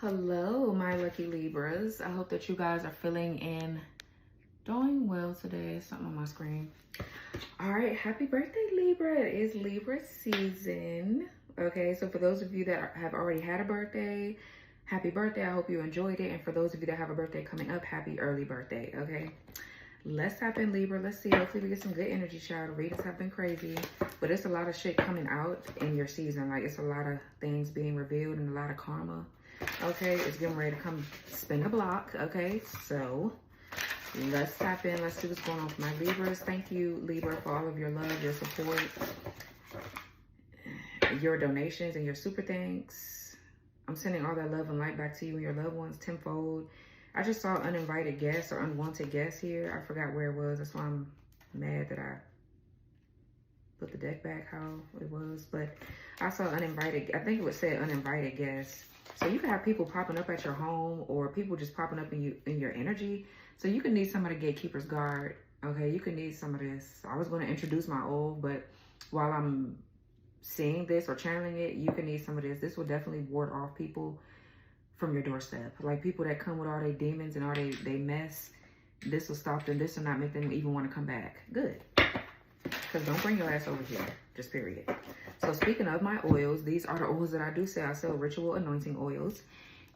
Hello, my lucky Libras. I hope that you guys are feeling and doing well today. Something on my screen. All right, happy birthday, Libra. It is Libra season. Okay, so for those of you that have already had a birthday, happy birthday. I hope you enjoyed it. And for those of you that have a birthday coming up, happy early birthday, okay? Let's tap in, Libra. Let's see. Hopefully we get some good energy, child. The readings have been crazy, but it's a lot of shit coming out in your season. Like, it's a lot of things being revealed and a lot of karma. Okay, it's getting ready to come spin the block. Okay, so let's tap in. Let's see what's going on with my Libras. Thank you, Libra, for all of your love, your support, your donations, and your super thanks. I'm sending all that love and light back to you and your loved ones tenfold. I just saw uninvited guests or unwanted guests here. I forgot where it was. That's why I'm mad that I put the deck back how it was. But I saw uninvited. I think it would say uninvited guests. So you can have people popping up at your home or people just popping up in your energy. So you can need some of the gatekeeper's guard. Okay, you can need some of this. I was going to introduce my old, but while I'm seeing this or channeling it, you can need some of this. This will definitely ward off people from your doorstep. Like people that come with all their demons and all they mess. This will stop them. This will not make them even want to come back. Good. Because don't bring your ass over here. Just period. So speaking of my oils, these are the oils that I do sell. I sell ritual anointing oils.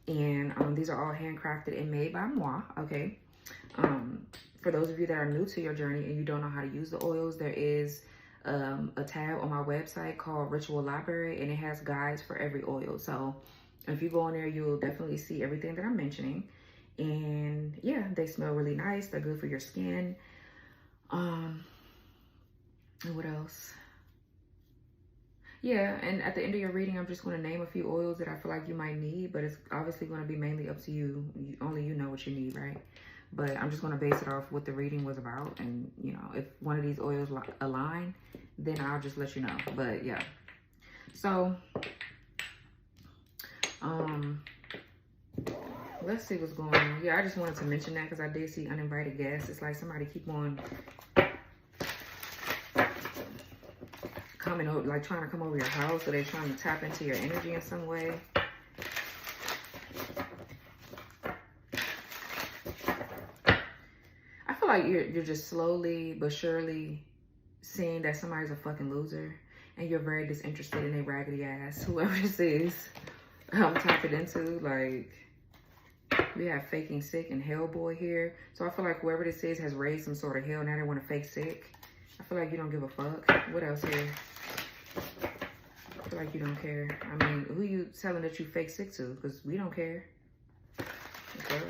And these are all handcrafted and made by moi. Okay. For those of you that are new to your journey and you don't know how to use the oils, there is a tab on my website called Ritual Library. And it has guides for every oil. So if you go in there, you'll definitely see everything that I'm mentioning. And yeah, they smell really nice. They're good for your skin. And what else? Yeah, and at the end of your reading, I'm just going to name a few oils that I feel like you might need, but it's obviously going to be mainly up to you. Only you know what you need, right? But I'm just going to base it off what the reading was about. And, you know, if one of these oils align, then I'll just let you know. But, yeah. So, let's see what's going on. Yeah, I just wanted to mention that because I did see uninvited guests. It's like somebody keep on coming over, like trying to come over your house, so they're trying to tap into your energy in some way. I feel like you're just slowly but surely seeing that somebody's a fucking loser and you're very disinterested in their raggedy ass, whoever this is. I'm tapping into, like, we have faking sick and Hellboy here. So I feel like whoever this is has raised some sort of hell. Now they want to fake sick. I feel like you don't give a fuck. What else here? I feel like you don't care. I mean, who you telling that you fake sick to? Because we don't care. Okay.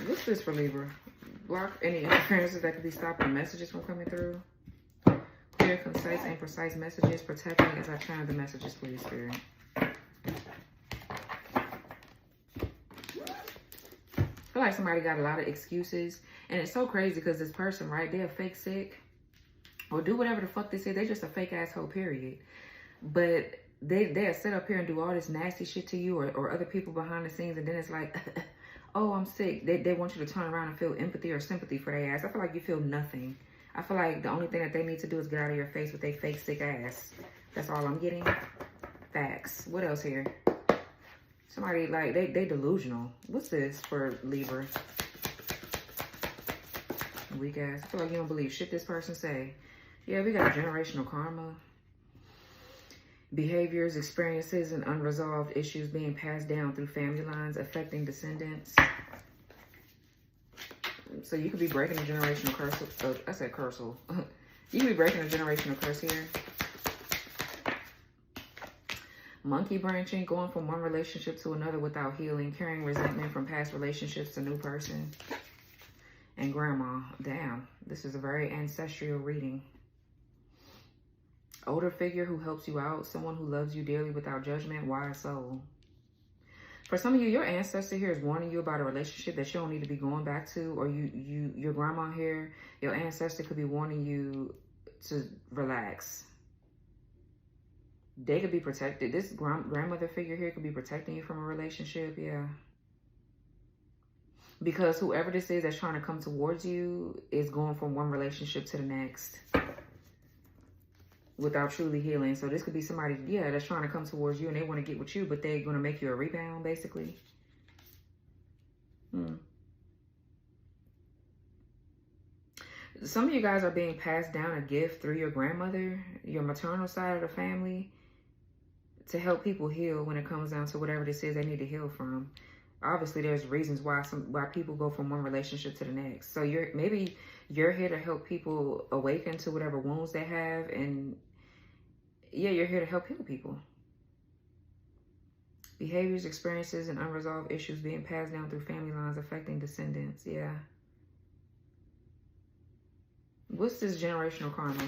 What's this for Libra? Block any interferences that could be stopping messages from coming through. Clear, concise, and precise messages. Protect me as I channel the messages, please, Spirit. I feel like somebody got a lot of excuses. And it's so crazy because this person, right, they're fake sick. Or do whatever the fuck they say. They're just a fake asshole, period. But they'll sit up here and do all this nasty shit to you or other people behind the scenes. And then it's like, oh, I'm sick. They want you to turn around and feel empathy or sympathy for their ass. I feel like you feel nothing. I feel like the only thing that they need to do is get out of your face with their fake sick ass. That's all I'm getting. Facts. What else here? Somebody, like, they delusional. What's this for Libra? Weak ass. I feel like you don't believe shit this person say. Yeah, we got generational karma. Behaviors, experiences, and unresolved issues being passed down through family lines, affecting descendants. So you could be breaking a generational curse. I said cursal. You could be breaking a generational curse here. Monkey branching, going from one relationship to another without healing, carrying resentment from past relationships to new person. And grandma, damn, this is a very ancestral reading. Older figure who helps you out, someone who loves you dearly without judgment, wise soul. For some of you, your ancestor here is warning you about a relationship that you don't need to be going back to, or your grandma here, your ancestor could be warning you to relax. They could be protected. This grandmother figure here could be protecting you from a relationship, yeah. Because whoever this is that's trying to come towards you is going from one relationship to the next. without truly healing. So this could be somebody, yeah, that's trying to come towards you and they want to get with you, but they're going to make you a rebound, basically. Some of you guys are being passed down a gift through your grandmother, your maternal side of the family, to help people heal when it comes down to whatever this is they need to heal from. Obviously, there's reasons why people go from one relationship to the next. So maybe you're here to help people awaken to whatever wounds they have, and yeah, you're here to help heal people. Behaviors, experiences, and unresolved issues being passed down through family lines affecting descendants. Yeah. What's this generational karma?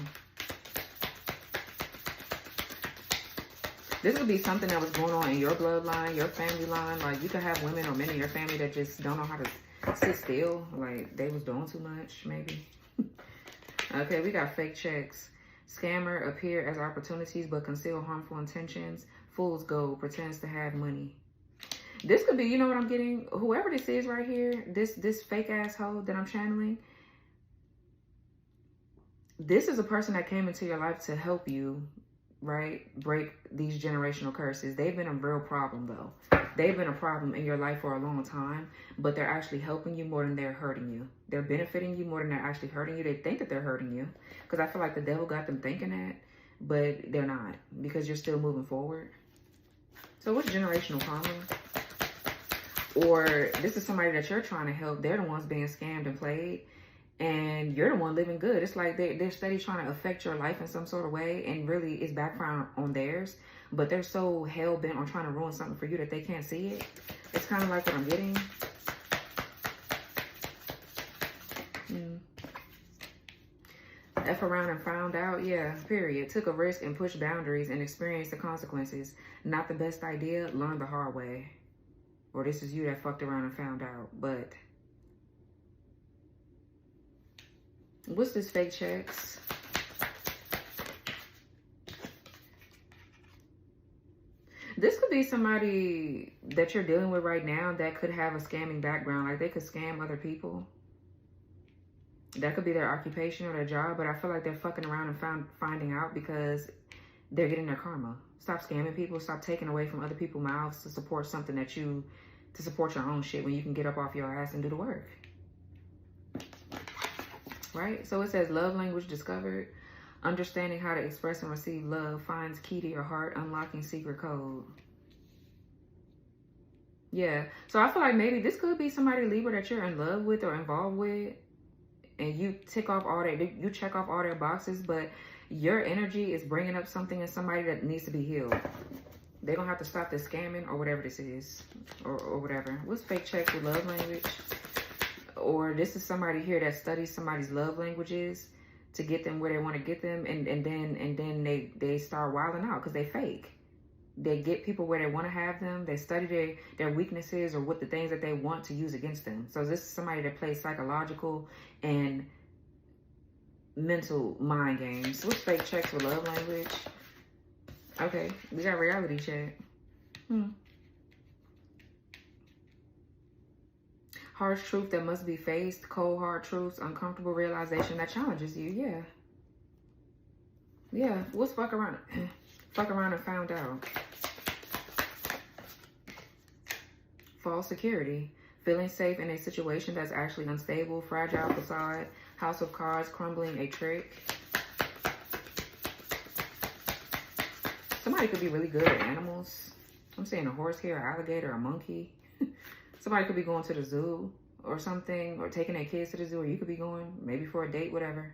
This could be something that was going on in your bloodline, your family line. Like, you could have women or men in your family that just don't know how to sit still. Like, they was doing too much, maybe. Okay, we got fake checks. Scammer appear as opportunities but conceal harmful intentions. Fool's gold pretends to have money. This could be, you know what I'm getting? Whoever this is right here, this fake asshole that I'm channeling, this is a person that came into your life to help you, right? Break these generational curses. They've been a real problem, though. They've been a problem in your life for a long time, but they're actually helping you more than they're hurting you. They're benefiting you more than they're actually hurting you. They think that they're hurting you, because I feel like the devil got them thinking that, but they're not, because you're still moving forward. So what's generational karma? Or this is somebody that you're trying to help. They're the ones being scammed and played, and you're the one living good. It's like they're steady trying to affect your life in some sort of way, and really it's backfiring on theirs, but they're so hell-bent on trying to ruin something for you that they can't see it. It's kind of like what I'm getting. F around and found out, yeah, period. Took a risk and pushed boundaries and experienced the consequences. Not the best idea, learned the hard way. Or this is you that fucked around and found out. But what's this fake checks? This could be somebody that you're dealing with right now that could have a scamming background. Like, they could scam other people. That could be their occupation or their job, but I feel like they're fucking around and finding out because they're getting their karma. Stop scamming people. Stop taking away from other people's mouths to support something that to support your own shit when you can get up off your ass and do the work. Right? So it says love language discovered. Understanding how to express and receive love finds key to your heart, unlocking secret code. Yeah. So I feel like maybe this could be somebody, Libra, that you're in love with or involved with. And you check off all their boxes, but your energy is bringing up something in somebody that needs to be healed. They're going to have to stop this scamming or whatever this is, or whatever. What's fake checks with love language? Or this is somebody here that studies somebody's love languages to get them where they want to get them, and then they start wilding out because they fake. They get people where they want to have them. They study their weaknesses or what the things that they want to use against them. So this is somebody that plays psychological and mental mind games. What's fake checks with love language? Okay, we got reality check. Harsh truth that must be faced. Cold, hard truths. Uncomfortable realization that challenges you. Yeah. Yeah. What's fuck around? Fuck around and found out. False security. Feeling safe in a situation that's actually unstable. Fragile facade. House of cards crumbling a trick. Somebody could be really good at animals. I'm seeing a horse here, an alligator, a monkey. Somebody could be going to the zoo or something, or taking their kids to the zoo, or you could be going maybe for a date, whatever.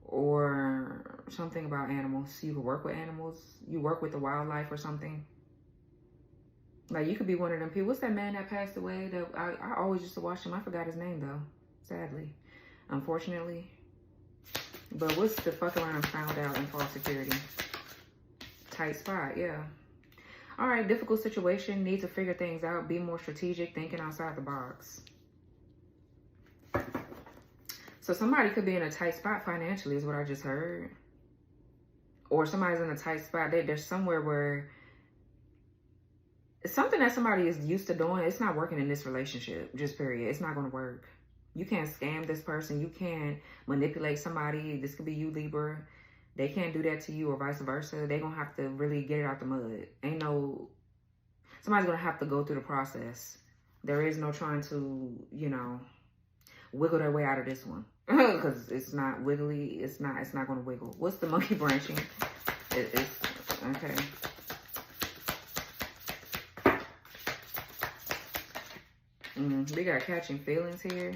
Or something about animals. You could work with animals. You work with the wildlife or something. Like, you could be one of them people. What's that man that passed away? That I always used to watch him. I forgot his name, though. Sadly. Unfortunately. But what's the fuck around and found out in false security? Tight spot, yeah. All right, difficult situation. Need to figure things out. Be more strategic. Thinking outside the box. So somebody could be in a tight spot financially is what I just heard. Or somebody's in a tight spot. There's somewhere where it's something that somebody is used to doing. It's not working in this relationship. Just period. It's not going to work. You can't scam this person. You can't manipulate somebody. This could be you, Libra. They can't do that to you or vice versa. They're going to have to really get it out the mud. Somebody's going to have to go through the process. There is no trying to, you know, wiggle their way out of this one. Because it's not wiggly. It's not going to wiggle. What's the monkey branching? It's, okay. We got catching feelings here.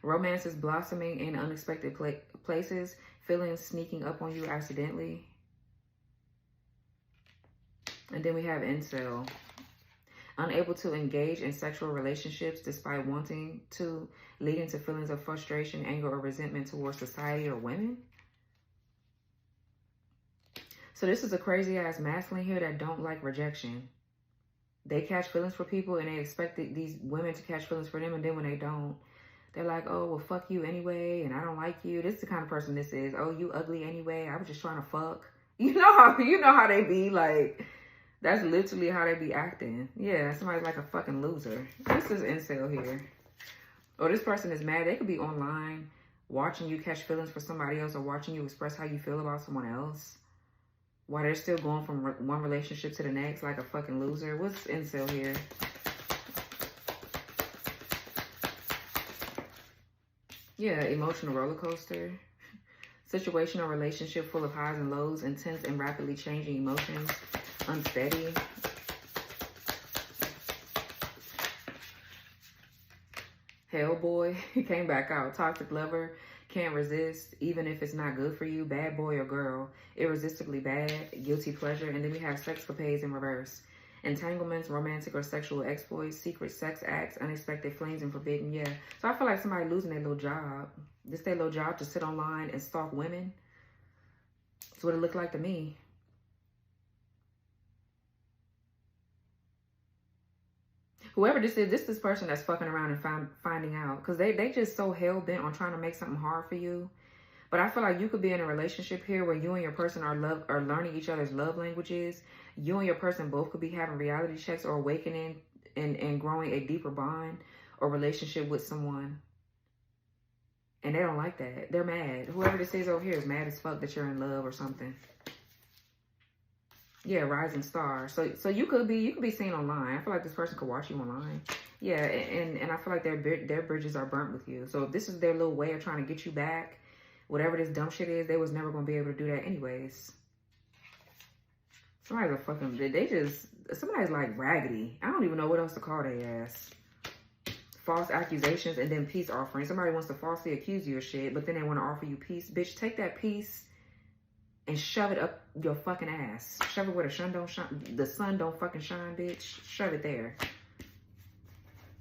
Romance is blossoming in unexpected places. Feelings sneaking up on you accidentally. And then we have incel. Unable to engage in sexual relationships despite wanting to, leading to feelings of frustration, anger, or resentment towards society or women. So this is a crazy ass masculine here that don't like rejection. They catch feelings for people and they expect these women to catch feelings for them, and then when they don't, they're like, oh, well, fuck you anyway, and I don't like you. This is the kind of person this is. Oh, you ugly anyway. I was just trying to fuck. You know how they be. Like, that's literally how they be acting. Yeah, somebody's like a fucking loser. This is incel here. Or this person is mad. They could be online watching you catch feelings for somebody else or watching you express how you feel about someone else while they're still going from one relationship to the next like a fucking loser. What's incel here? Yeah, emotional roller coaster. Situation or relationship full of highs and lows, intense and rapidly changing emotions, unsteady. Hellboy, he came back out. Toxic lover, can't resist, even if it's not good for you. Bad boy or girl, irresistibly bad, guilty pleasure. And then we have sexcapades in reverse. Entanglements, romantic or sexual exploits, secret sex acts, unexpected flames, and forbidden. Yeah. So I feel like somebody losing their little job. This their little job to sit online and stalk women. That's what it looked like to me. Whoever this is, this person that's fucking around and finding out. Because they just so hell-bent on trying to make something hard for you. But I feel like you could be in a relationship here where you and your person are learning each other's love languages. You and your person both could be having reality checks or awakening and growing a deeper bond or relationship with someone. And they don't like that. They're mad. Whoever this is over here is mad as fuck that you're in love or something. Yeah, rising star. So you could be seen online. I feel like this person could watch you online. Yeah, and I feel like their bridges are burnt with you. So if this is their little way of trying to get you back, whatever this dumb shit is, they was never going to be able to do that anyways. Somebody's a fucking, somebody's like raggedy. I don't even know what else to call their ass. False accusations and then peace offering. Somebody wants to falsely accuse you of shit, but then they want to offer you peace. Bitch, take that peace and shove it up your fucking ass. Shove it where the sun don't fucking shine, bitch. Shove it there.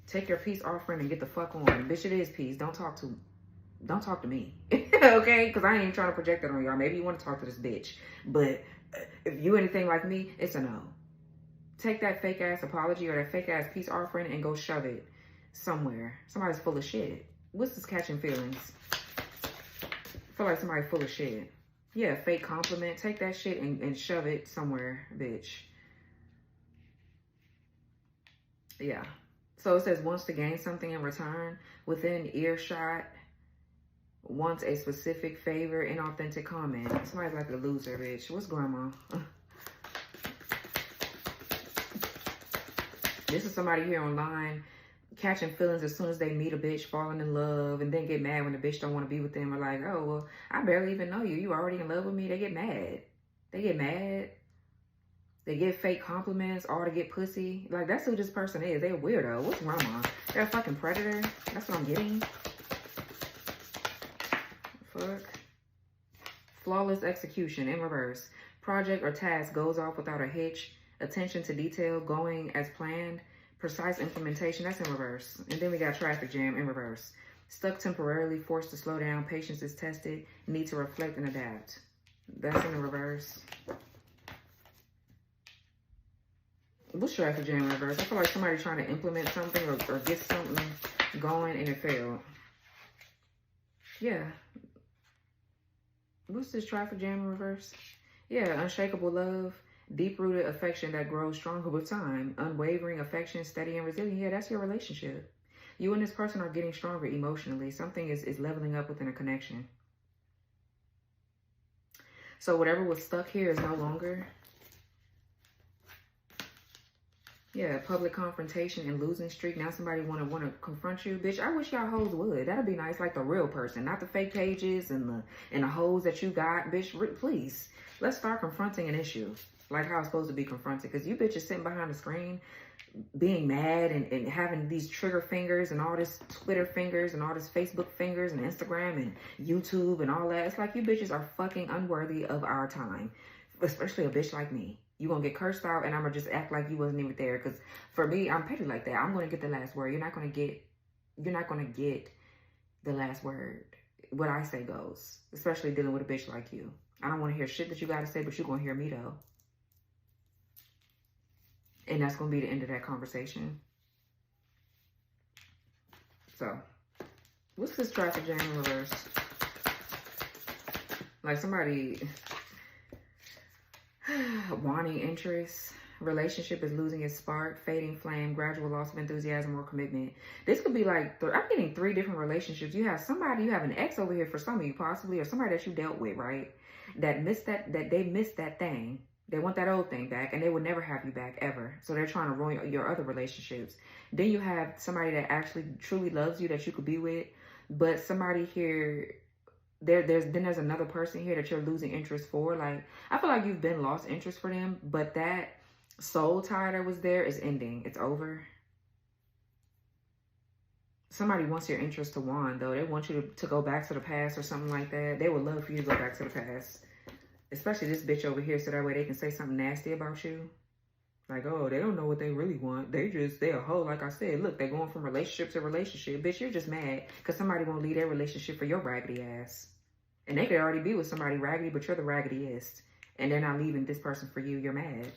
Take your peace offering and get the fuck on. Bitch, it is peace. Don't talk to me. Okay? Because I ain't even trying to project that on y'all. Maybe you want to talk to this bitch. But if you anything like me, it's a no. Take that fake ass apology or that fake ass peace offering and go shove it somewhere. Somebody's full of shit. What's this catching feelings? I feel like somebody's full of shit. Yeah, fake compliment. Take that shit and shove it somewhere, bitch. Yeah. So it says wants to gain something in return, within earshot, wants a specific favor, inauthentic comment. Somebody's like a loser, bitch. What's grandma? This is somebody here online catching feelings as soon as they meet a bitch, falling in love, and then get mad when the bitch don't want to be with them. Or like, oh, well, I barely even know you. You already in love with me. They get mad. They get mad. They get fake compliments, all to get pussy. Like, that's who this person is. They're a weirdo. What's grandma? They're a fucking predator. That's what I'm getting. Fuck. Flawless execution in reverse. Project or task goes off without a hitch. Attention to detail going as planned. Precise implementation. That's in reverse. And then we got traffic jam in reverse. Stuck temporarily, forced to slow down. Patience is tested. Need to reflect and adapt. That's in the reverse. What's traffic jam in reverse? I feel like somebody trying to implement something or get something going and it failed. Yeah. What's this traffic jam in reverse? Yeah, unshakable love, deep-rooted affection that grows stronger with time, unwavering affection, steady and resilient. Yeah, that's your relationship. You and this person are getting stronger emotionally. Something is leveling up within a connection. So whatever was stuck here is no longer. Yeah, public confrontation and losing streak. Now somebody want to confront you. Bitch, I wish y'all hoes would. That'd be nice, like the real person, not the fake pages and the hoes that you got. Bitch, please, let's start confronting an issue like how it's supposed to be confronted. Because you bitches sitting behind the screen being mad and having these trigger fingers and all this Twitter fingers and all this Facebook fingers and Instagram and YouTube and all that. It's like you bitches are fucking unworthy of our time, especially a bitch like me. You gonna get cursed out and I'm gonna just act like you wasn't even there. Because for me, I'm petty like that. I'm gonna get the last word. You're not gonna get the last word. What I say goes, especially dealing with a bitch like you. I don't want to hear shit that you gotta say, but you're gonna hear me though. And that's gonna be the end of that conversation. So, what's this traffic jam in reverse? Like somebody wanting interest, relationship is losing its spark, fading flame, gradual loss of enthusiasm or commitment. This could be like, I'm getting 3 different relationships. You have somebody, you have an ex over here for some of you possibly, or somebody that you dealt with, right? That they missed that thing. They want that old thing back and they would never have you back ever. So they're trying to ruin your other relationships. Then you have somebody that actually truly loves you that you could be with, but somebody here, there's another person here that you're losing interest for. Like, I feel like you've been lost interest for them, but that soul tie that was there is ending. It's over. Somebody wants your interest to wane, though. They want you to go back to the past or something like that. They would love for you to go back to the past. Especially this bitch over here, so that way they can say something nasty about you. Like, oh, they don't know what they really want. They a hoe, like I said. Look, they're going from relationship to relationship. Bitch, you're just mad because somebody won't leave their relationship for your raggedy ass. And they could already be with somebody raggedy, but you're the raggediest. And they're not leaving this person for you. You're mad.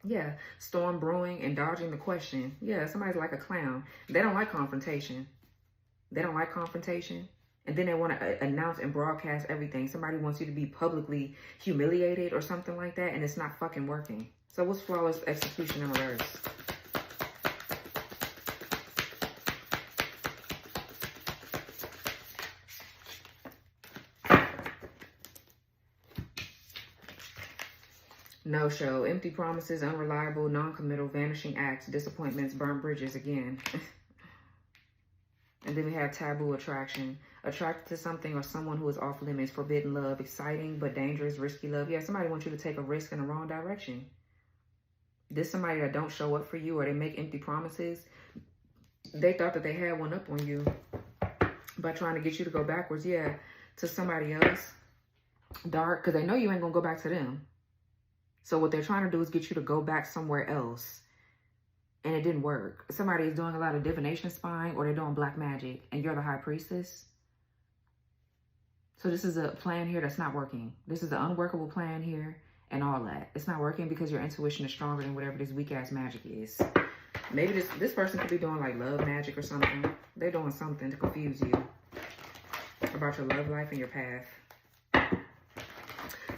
Yeah, storm brewing and dodging the question. Yeah, somebody's like a clown. They don't like confrontation. They don't like confrontation. And then they want to announce and broadcast everything. Somebody wants you to be publicly humiliated or something like that, and it's not fucking working. So what's flawless execution in reverse? No-show, empty promises, unreliable, non-committal, vanishing acts, disappointments, burnt bridges again. And then we have taboo attraction. Attracted to something or someone who is off limits, forbidden love, exciting but dangerous, risky love. Yeah, somebody wants you to take a risk in the wrong direction. This somebody that don't show up for you or they make empty promises. They thought that they had one up on you by trying to get you to go backwards, yeah, to somebody else. Dark, because they know you ain't going to go back to them. So what they're trying to do is get you to go back somewhere else. And it didn't work. Somebody is doing a lot of divination spying or they're doing black magic and you're the high priestess. So this is a plan here that's not working. This is the unworkable plan here and all that. It's not working because your intuition is stronger than whatever this weak-ass magic is. Maybe this person could be doing like love magic or something. They're doing something to confuse you about your love life and your path.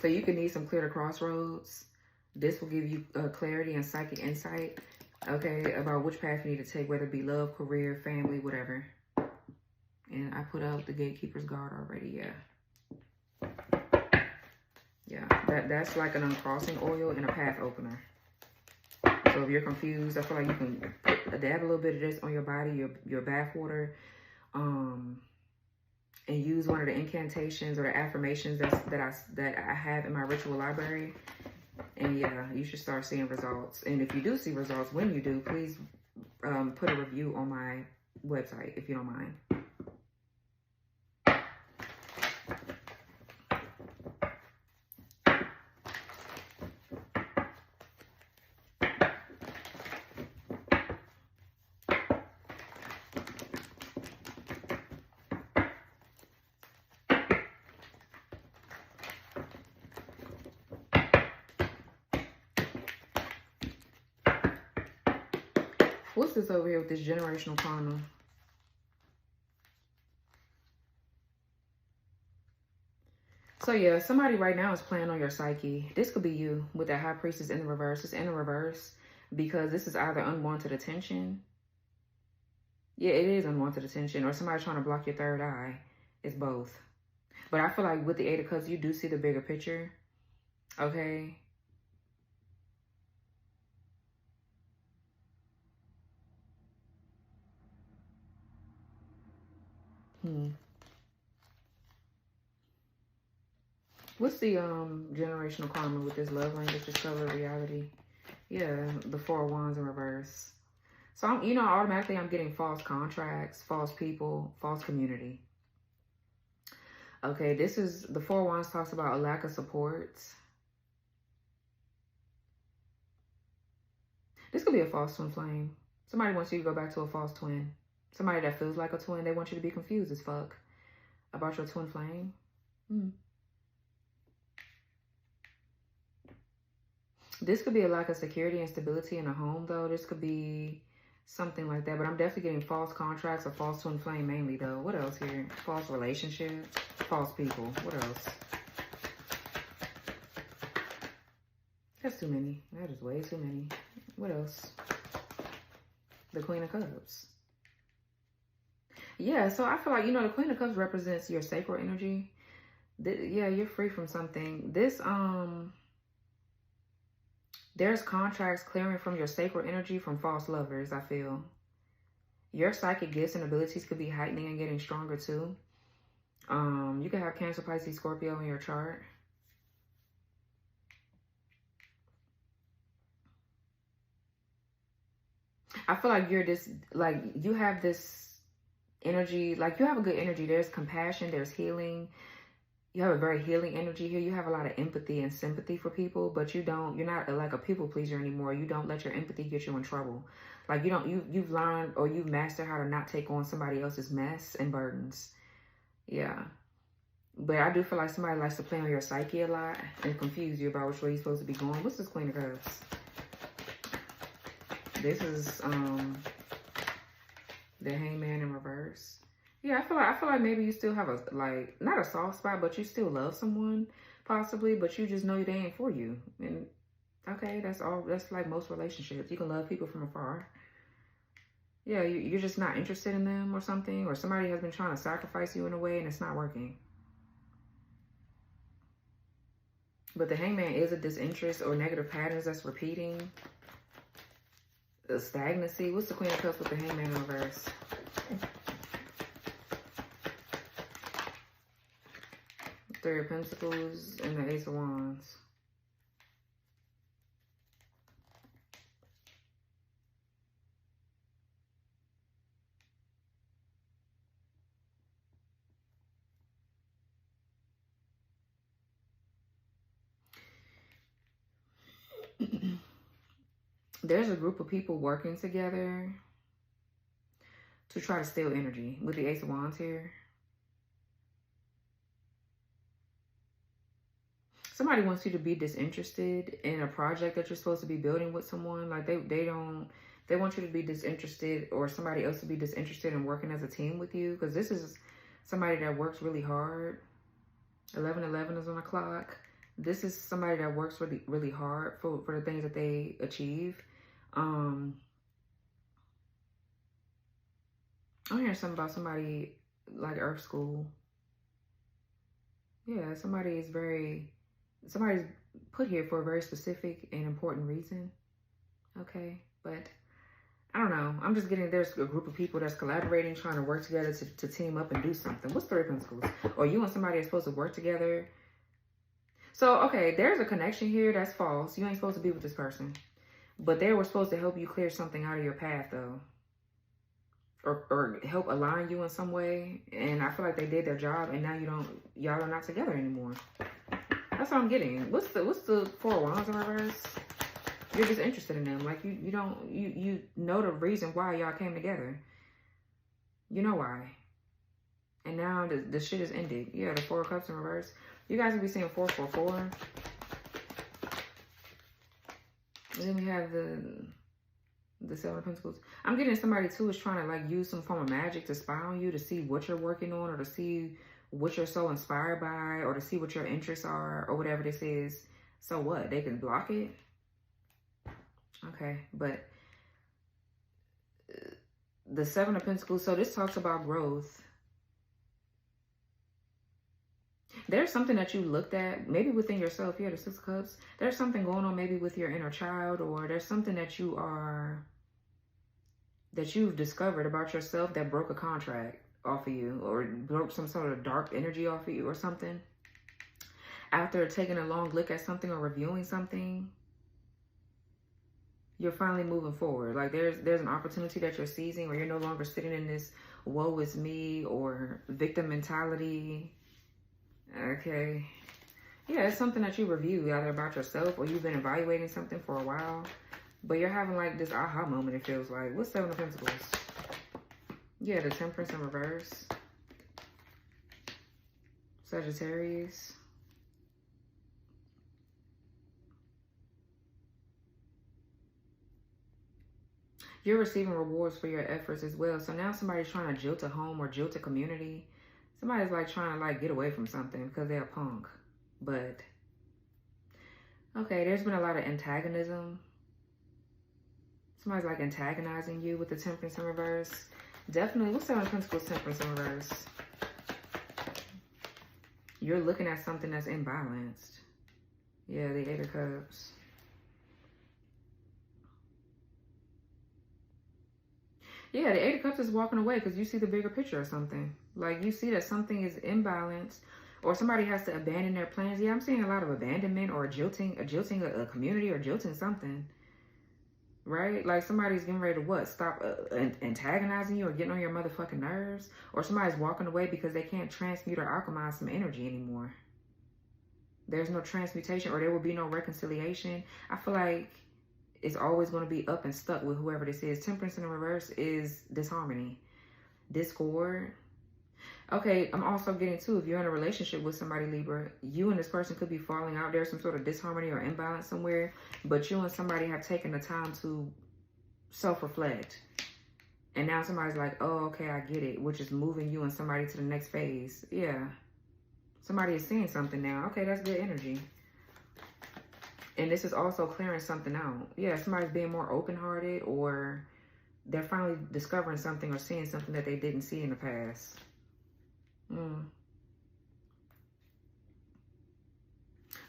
So you could need some clear to crossroads. This will give you clarity and psychic insight, okay, about which path you need to take, whether it be love, career, family, whatever. And I put out the Gatekeeper's Guard already, yeah. Yeah, that's like an uncrossing oil and a path opener. So if you're confused, I feel like you can dab a little bit of this on your body, your bath water, and use one of the incantations or the affirmations that I have in my ritual library. And yeah, you should start seeing results. And if you do see results, when you do, please put a review on my website if you don't mind. What's this over here with this generational karma? So yeah, somebody right now is playing on your psyche. This could be you with that high priestess in the reverse. It's in the reverse because this is either unwanted attention. Yeah, it is unwanted attention, or somebody trying to block your third eye. It's both. But I feel like with the Eight of Cups, you do see the bigger picture. Okay. What's the generational karma with this love language discover reality? Yeah, the Four of Wands in reverse. So I'm, you know, automatically I'm getting false contracts, false people, false community. Okay, this is the Four of Wands talks about a lack of support. This could be a false twin flame. Somebody wants you to go back to a false twin. Somebody that feels like a twin. They want you to be confused as fuck about your twin flame. This could be a lack of security and stability in a home, though. This could be something like that. But I'm definitely getting false contracts or false twin flame mainly, though. What else here? False relationships, false people. What else? That's too many. That is way too many. What else? The Queen of Cups. Yeah, so I feel like, you know, the Queen of Cups represents your sacral energy. Yeah, you're free from something. This, there's contracts clearing from your sacral energy from false lovers, I feel. Your psychic gifts and abilities could be heightening and getting stronger too. You could have Cancer, Pisces, Scorpio in your chart. I feel like you're this, like, you have this energy, like, you have a good energy. There's compassion, there's healing. You have a very healing energy here. You have a lot of empathy and sympathy for people, but you're not like a people pleaser anymore. You don't let your empathy get you in trouble. Like, you've learned or you've mastered how to not take on somebody else's mess and burdens. Yeah. But I do feel like somebody likes to play on your psyche a lot and confuse you about which way you're supposed to be going. What's this Queen of Cups? This is the Hangman in reverse. Yeah, I feel like maybe you still have a, like, not a soft spot, but you still love someone possibly, but you just know they ain't for you. And okay, that's all. That's like most relationships. You can love people from afar. Yeah, you're just not interested in them or something, or somebody has been trying to sacrifice you in a way and it's not working. But the Hangman is a disinterest or negative patterns that's repeating. The stagnancy. What's the Queen of Cups with the Hangman in reverse? Three of Pentacles and the Ace of Wands. There's a group of people working together to try to steal energy with the Ace of Wands here. Somebody wants you to be disinterested in a project that you're supposed to be building with someone. Like they want you to be disinterested, or somebody else to be disinterested in working as a team with you. Because this is somebody that works really hard. 11:11 is on the clock. This is somebody that works really, really hard for the things that they achieve. I'm hearing something about somebody like Earth School. Yeah, somebody's put here for a very specific and important reason. Okay, but I don't know. I'm just getting, there's a group of people that's collaborating, trying to work together to team up and do something. What's Three of Pentacles? Or you and somebody are supposed to work together. So, okay, there's a connection here that's false. You ain't supposed to be with this person. But they were supposed to help you clear something out of your path, though. Or help align you in some way. And I feel like they did their job, and now y'all are not together anymore. That's what I'm getting. What's the Four of Wands in reverse? You're just interested in them. Like you know the reason why y'all came together. You know why. And now the shit is ended. Yeah, the Four of Cups in reverse. You guys will be seeing 444. And then we have the Seven of Pentacles. I'm getting somebody too is trying to like use some form of magic to spy on you, to see what you're working on, or to see what you're so inspired by, or to see what your interests are, or whatever this is. So what? They can block it? Okay, but the Seven of Pentacles, so this talks about growth. There's something that you looked at, maybe within yourself. Yeah, the Six of Cups. There's something going on maybe with your inner child, or there's something that you've discovered about yourself that broke a contract off of you, or broke some sort of dark energy off of you or something. After taking a long look at something or reviewing something, you're finally moving forward. Like there's an opportunity that you're seizing, or you're no longer sitting in this woe is me or victim mentality. Okay. Yeah, it's something that you review either about yourself, or you've been evaluating something for a while, but you're having like this aha moment, it feels like. What's Seven of Pentacles? Yeah, the Temperance in reverse. Sagittarius. You're receiving rewards for your efforts as well. So now somebody's trying to jilt a home or jilt a community. Somebody's like trying to like get away from something because they're a punk. But, okay, there's been a lot of antagonism. Somebody's like antagonizing you with the Temperance in reverse. Definitely, what's Seven of Pentacles, Temperance in reverse? You're looking at something that's imbalanced. Yeah, the Eight of Cups. Yeah, the Eight of Cups is walking away because you see the bigger picture of something. Like, you see that something is imbalanced, or somebody has to abandon their plans. Yeah, I'm seeing a lot of abandonment, or jilting a community, or jilting something. Right? Like, somebody's getting ready to what? Stop antagonizing you or getting on your motherfucking nerves? Or somebody's walking away because they can't transmute or alchemize some energy anymore. There's no transmutation, or there will be no reconciliation. I feel like it's always going to be up and stuck with whoever this is. Temperance in the reverse is disharmony, discord. Okay, I'm also getting too, if you're in a relationship with somebody, Libra, you and this person could be falling out. There's some sort of disharmony or imbalance somewhere, but you and somebody have taken the time to self-reflect. And now somebody's like, oh, okay, I get it, which is moving you and somebody to the next phase. Yeah. Somebody is seeing something now. Okay, that's good energy. And this is also clearing something out. Yeah, somebody's being more open-hearted, or they're finally discovering something or seeing something that they didn't see in the past.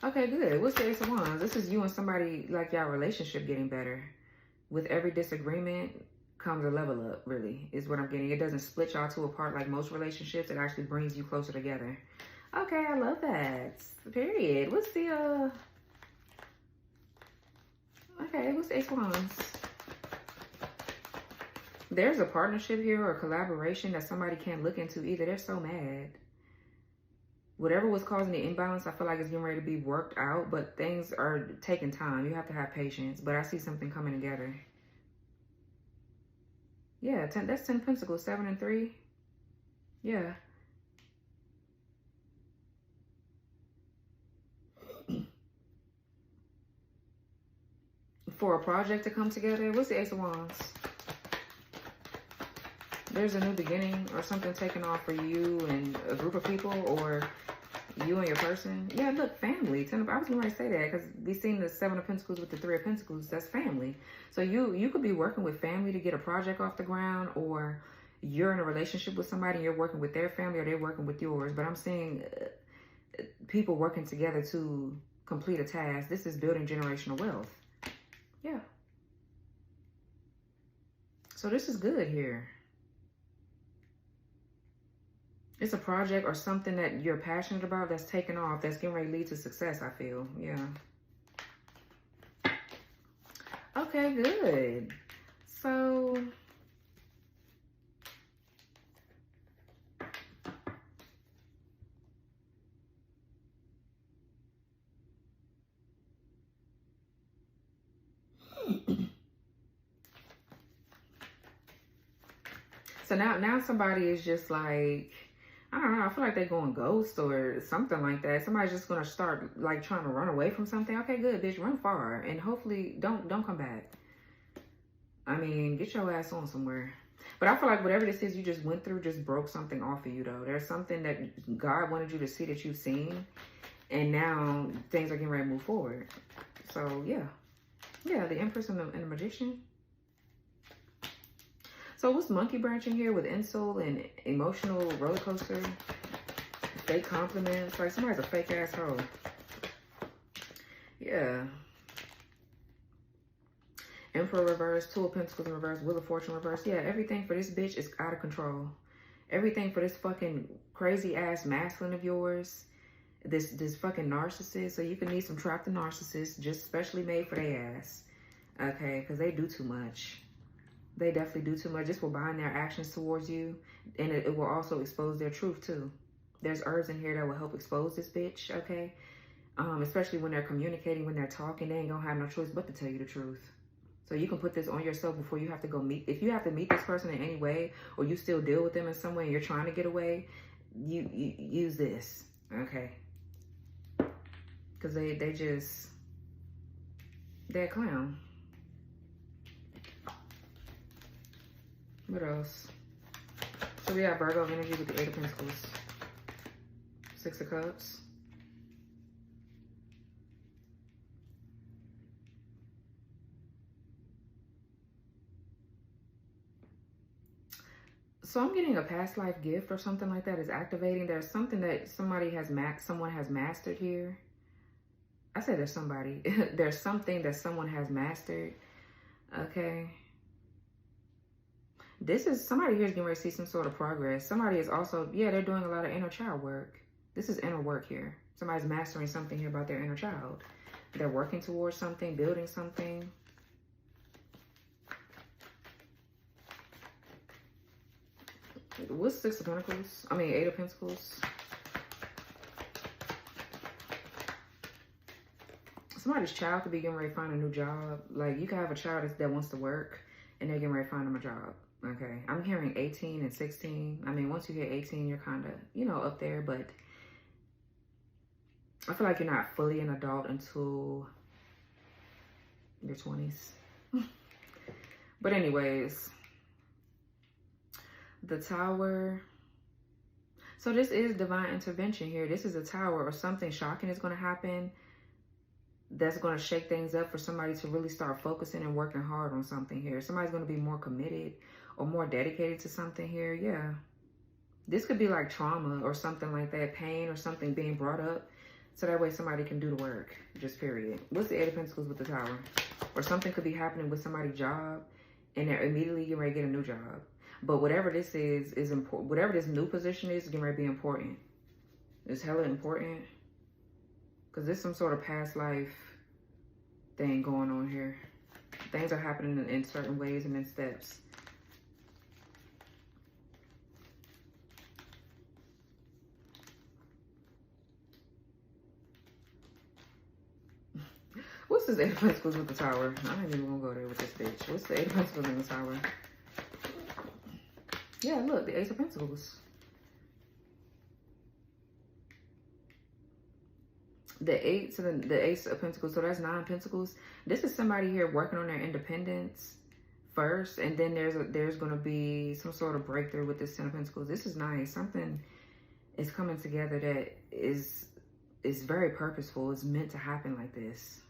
Okay, good. What's the Ace of Wands? This is you and somebody, like y'all relationship getting better. With every disagreement comes a level up, really, is what I'm getting. It doesn't split y'all two apart like most relationships. It actually brings you closer together. Okay, I love that. Period. What's the, okay, what's the Ace of Wands? There's a partnership here or a collaboration that somebody can't look into either. They're so mad. Whatever was causing the imbalance, I feel like it's getting ready to be worked out, but things are taking time. You have to have patience, but I see something coming together. Yeah, that's 10 Pentacles, 7 and 3. Yeah. For a project to come together, what's the Ace of Wands? There's a new beginning or something taking off for you and a group of people, or you and your person. Yeah, look, family. I was going to say that because we've seen the 7 of Pentacles with the 3 of Pentacles. That's family. So you could be working with family to get a project off the ground, or you're in a relationship with somebody and you're working with their family, or they're working with yours. But I'm seeing people working together to complete a task. This is building generational wealth. Yeah. So this is good here. It's a project or something that you're passionate about that's taking off, that's getting ready to lead to success, I feel. Yeah. Okay, good. So, now somebody is just like, I don't know, I feel like they're going ghost or something like that. Somebody's just going to start like trying to run away from something. Okay, good, bitch, run far. And hopefully don't come back. I mean, get your ass on somewhere. But I feel like whatever this is you just went through just broke something off of you, though. There's something that God wanted you to see that you've seen. And now things are getting ready to move forward. So, yeah. Yeah, the Empress and the Magician. So what's monkey branching here with insult and emotional roller coaster? fake compliments. Like, somebody's a fake asshole. Yeah. Emperor reverse, Two of Pentacles in reverse, Wheel of Fortune reverse. Yeah, everything for this bitch is out of control. Everything for this fucking crazy ass masculine of yours. This fucking narcissist. So you can need some trapped narcissists, just specially made for their ass. Okay, because they do too much. They definitely do too much. Just will bind their actions towards you. And it will also expose their truth too. There's herbs in here that will help expose this bitch, okay? Especially when they're communicating, when they're talking, they ain't gonna have no choice but to tell you the truth. So you can put this on yourself before you have to go meet. If you have to meet this person in any way, or you still deal with them in some way and you're trying to get away, you use this, okay? Because they're a clown. What else? So we have Virgo energy with the Eight of Pentacles. Six of Cups. So I'm getting a past life gift or something like that is activating. There's something that someone has mastered here. I said there's somebody. There's something that someone has mastered. Okay. This is, somebody here is getting ready to see some sort of progress. Somebody is also, yeah, they're doing a lot of inner child work. This is inner work here. Somebody's mastering something here about their inner child. They're working towards something, building something. What's Six of Pentacles? I mean, Eight of Pentacles. Somebody's child could be getting ready to find a new job. Like, you could have a child that wants to work, and they're getting ready to find them a job. Okay, I'm hearing 18 and 16. I mean, once you hit 18, you're kind of, you know, up there. But I feel like you're not fully an adult until your 20s. But anyways, the Tower. So this is divine intervention here. This is a Tower, or something shocking is going to happen that's going to shake things up for somebody to really start focusing and working hard on something here. Somebody's going to be more committed or more dedicated to something here. Yeah. This could be like trauma or something like that, pain or something being brought up. So that way somebody can do the work, just period. What's the Eight of Pentacles with the Tower? Or something could be happening with somebody's job and they're immediately getting ready to get a new job. But whatever this is important. Whatever this new position is getting ready to be important. It's hella important. Because there's some sort of past life thing going on here. Things are happening in certain ways and in steps. What's this Eight of Pentacles with the Tower? I don't even want to go there with this bitch. What's the Eight of Pentacles in the Tower? Yeah, look, the Ace of Pentacles. The Ace of Pentacles, so that's 9 Pentacles. This is somebody here working on their independence first, and then there's going to be some sort of breakthrough with this 10 of Pentacles. This is nice. Something is coming together that is very purposeful. It's meant to happen like this.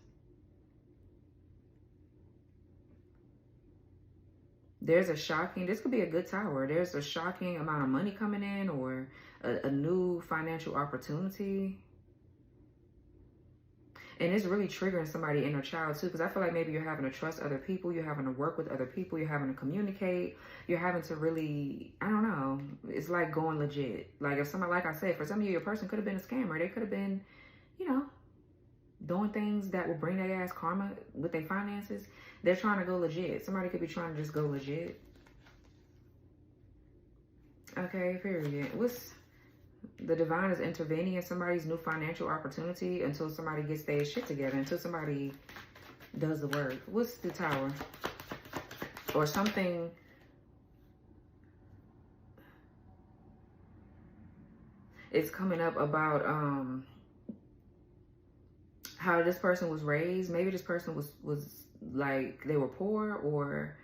There's a shocking, this could be a good Tower. There's a shocking amount of money coming in, or a new financial opportunity. And it's really triggering somebody inner child too, because I feel like maybe you're having to trust other people, you're having to work with other people, you're having to communicate, you're having to really, I don't know, it's like going legit. Like if somebody, like I said, for some of you, your person could have been a scammer. They could have been, you know, doing things that will bring their ass karma with their finances. They're trying to go legit. Somebody could be trying to just go legit. Okay, period. What's the divine is intervening in somebody's new financial opportunity until somebody gets their shit together, until somebody does the work. What's the Tower? Or something. It's coming up about how this person was raised. Maybe this person was like they were poor, or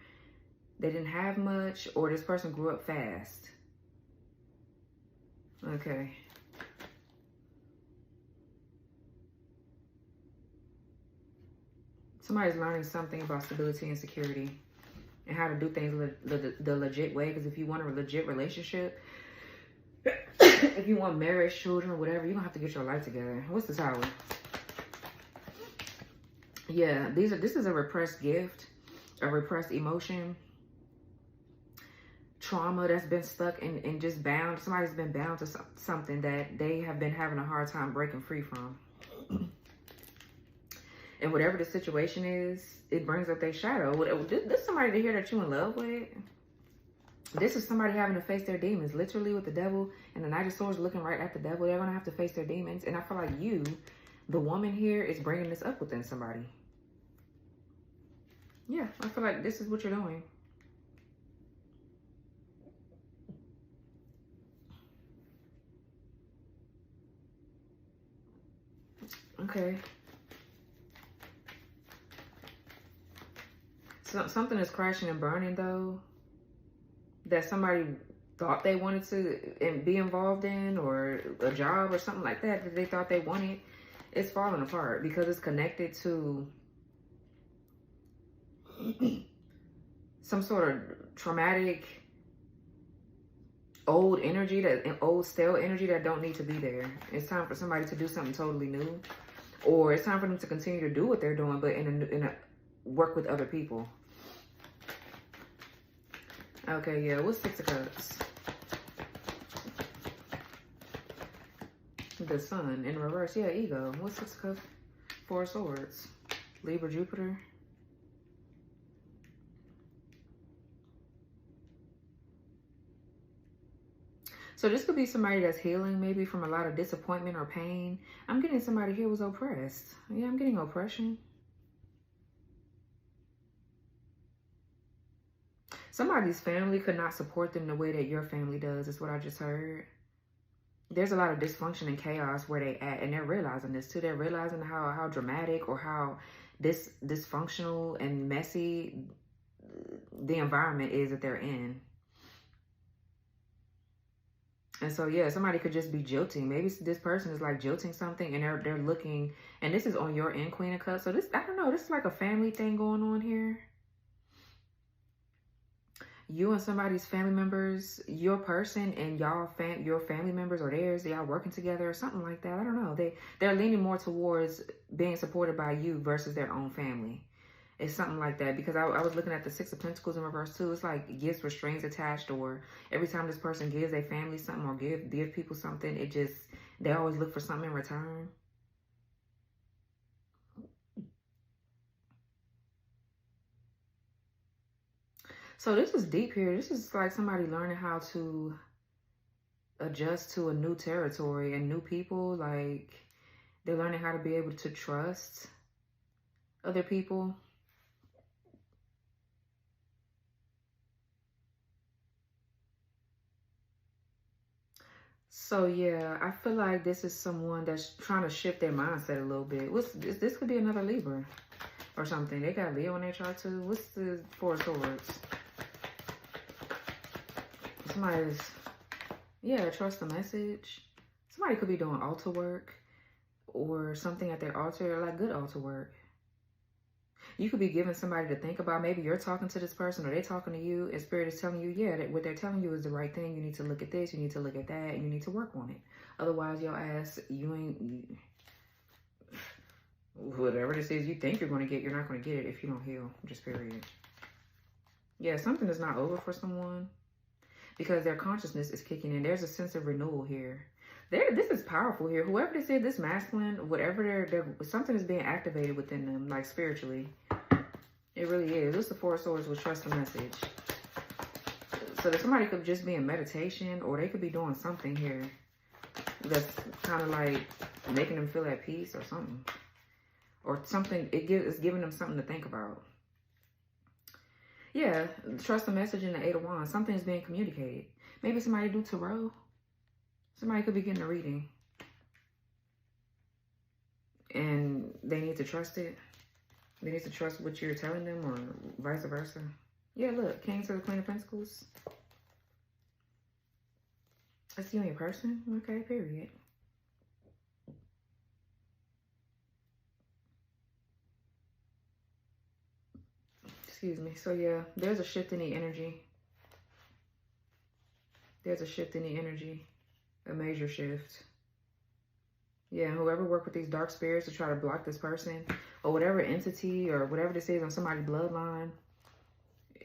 they didn't have much, or this person grew up fast. Okay. Somebody's learning something about stability and security and how to do things the legit way. Because if you want a legit relationship, If you want marriage, children, whatever, you're going to have to get your life together. What's the Tower? Yeah, this is a repressed gift, a repressed emotion, trauma that's been stuck and just bound. Somebody's been bound to something that they have been having a hard time breaking free from. And whatever the situation is, it brings up their shadow. This is somebody to hear that you're in love with. This is somebody having to face their demons, literally with the devil and the Knight of Swords looking right at the devil. They're going to have to face their demons. And I feel like you, the woman here, is bringing this up within somebody. Yeah, I feel like this is what you're doing. Okay. So, something is crashing and burning, though, that somebody thought they wanted to be involved in, or a job or something like that that they thought they wanted. It's falling apart because it's connected to some sort of traumatic old energy, old stale energy that don't need to be there. It's time for somebody to do something totally new, or it's time for them to continue to do what they're doing, but in a work with other people. Okay, yeah, what's Six of Cups? The Sun in reverse. Yeah, ego. What's Six of Cups? Four of Swords. Libra, Jupiter. So this could be somebody that's healing maybe from a lot of disappointment or pain. I'm getting somebody here was oppressed. Yeah, I'm getting oppression. Somebody's family could not support them the way that your family does, is what I just heard. There's a lot of dysfunction and chaos where they at, and they're realizing this too. They're realizing how dramatic or how dysfunctional and messy the environment is that they're in. And so, yeah, somebody could just be jilting. Maybe this person is like jilting something, and they're looking, and this is on your end, Queen of Cups. So this, I don't know, this is like a family thing going on here. You and somebody's family members, your person and your family members or theirs, y'all working together or something like that. I don't know. They're leaning more towards being supported by you versus their own family. It's something like that, because I was looking at the Six of Pentacles in reverse too. It's like gifts with strings attached, or every time this person gives their family something or give people something, they always look for something in return. So this is deep here. This is like somebody learning how to adjust to a new territory and new people. Like they're learning how to be able to trust other people. So yeah, I feel like this is someone that's trying to shift their mindset a little bit. This could be another Libra or something. They got Leo on their chart too. What's the Four of Swords? Somebody's, yeah, trust the message. Somebody could be doing altar work or something at their altar, like good altar work. You could be giving somebody to think about. Maybe you're talking to this person or they're talking to you, and Spirit is telling you, yeah, that what they're telling you is the right thing. You need to look at this, you need to look at that, and you need to work on it. Otherwise, your ass, whatever this is you think you're going to get, you're not going to get it if you don't heal. Just period. Yeah, something is not over for someone, because their consciousness is kicking in. There's a sense of renewal here. This is powerful here. Whoever this is, this masculine, whatever something is being activated within them, like spiritually. It really is. This is the Four of Swords with trust the message. So that somebody could just be in meditation, or they could be doing something here that's kind of like making them feel at peace or something. Or something, it's giving them something to think about. Yeah, trust the message in the Eight of Wands. Something is being communicated. Maybe somebody do tarot. Somebody could be getting a reading, and they need to trust it. They need to trust what you're telling them, or vice versa. Yeah, look, King to the Queen of Pentacles. That's you and your person. Okay, period. Excuse me. So yeah, there's a shift in the energy. There's a shift in the energy. A major shift. Yeah, whoever worked with these dark spirits to try to block this person, or whatever entity or whatever this is on somebody's bloodline,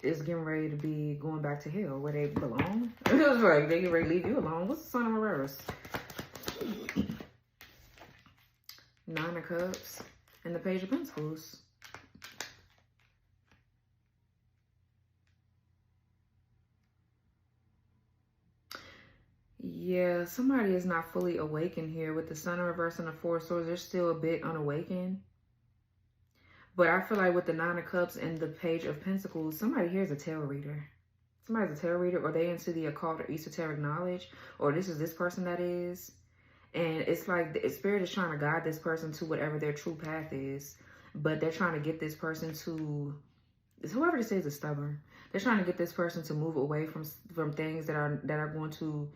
is getting ready to be going back to hell where they belong. It was like they get ready to leave you alone. What's the Sun of Reverse? Nine of Cups and the Page of Pentacles. Yeah, somebody is not fully awakened here with the Sun in reverse and the Four of Swords. They're still a bit unawakened. But I feel like with the Nine of Cups and the Page of Pentacles, somebody here is a tarot reader. Somebody's a tarot reader, or they into the occult or esoteric knowledge, or this is this person that is. And it's like the spirit is trying to guide this person to whatever their true path is. But they're trying to get this person to, whoever this is stubborn. They're trying to get this person to move away from things that are going to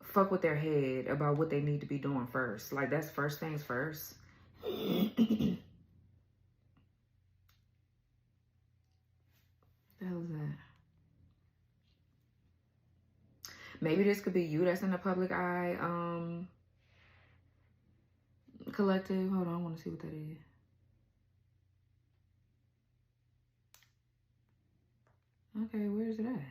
fuck with their head about what they need to be doing first. Like, that's first things first. The hell is that? Maybe this could be you that's in the public eye collective. Hold on, I want to see what that is. Okay, where is it at?